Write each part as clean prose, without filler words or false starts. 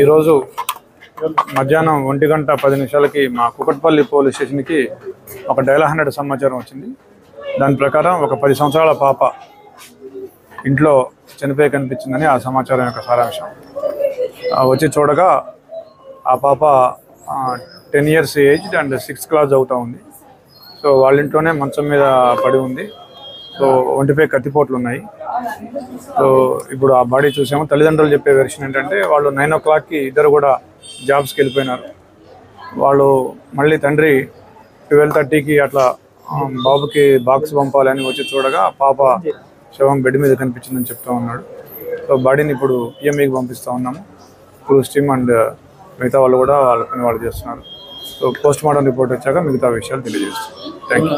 ఈరోజు మధ్యాహ్నం 1:10 మా కుకట్పల్లి పోలీస్ స్టేషన్కి ఒక డైల్ 100 సమాచారం వచ్చింది. దాని ప్రకారం ఒక 10 సంవత్సరాల పాప ఇంట్లో చనిపోయి కనిపించిందని ఆ సమాచారం యొక్క సారాంశం. వచ్చి చూడగా ఆ పాప 10 years age and 6th class చదువుతూ ఉంది. సో వాళ్ళ ఇంట్లోనే మంచం మీద పడి ఉంది. సో ఒంటిపై కత్తిపోట్లు ఉన్నాయి. సో ఇప్పుడు ఆ బాడీ చూసాము. తల్లిదండ్రులు చెప్పే వెర్షన్ ఏంటంటే వాళ్ళు 9 o'clockకి ఇద్దరు కూడా జాబ్స్కి వెళ్ళిపోయినారు. వాళ్ళు మళ్ళీ తండ్రి 12:30కి అట్లా బాబుకి బాక్స్ పంపాలని వచ్చి చూడగా పాప శవం బెడ్ మీద కనిపించిందని చెప్తూ ఉన్నాడు. సో బాడీని ఇప్పుడు పిఎంఈకి పంపిస్తూ ఉన్నాము. క్రూజ్ టీమ్ అండ్ మిగతా వాళ్ళు కూడా వాళ్ళ పని వాళ్ళు చేస్తున్నారు. సో పోస్ట్ మార్టం రిపోర్ట్ వచ్చాక మిగతా విషయాలు తెలియజేస్తాం. Thank you.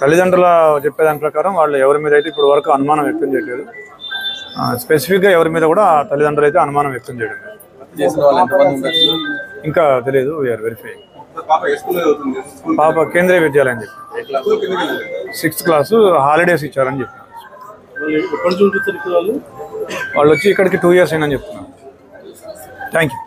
తల్లిదండ్రుల చెప్పేదాని ప్రకారం వాళ్ళు ఎవరి మీద అయితే ఇప్పుడు వరకు అనుమానం వ్యక్తం చేయలేదు. స్పెసిఫిక్గా ఎవరి మీద కూడా తల్లిదండ్రులు అయితే అనుమానం వ్యక్తం చేయడం ఇంకా తెలియదు. We are verify. పాప కేంద్రీయ విద్యాలయం చెప్పి 6th class హాలిడేస్ ఇచ్చారని చెప్పినారు. వాళ్ళు వచ్చి ఇక్కడికి 2 years అయిందని చెప్తున్నారు. Thank you.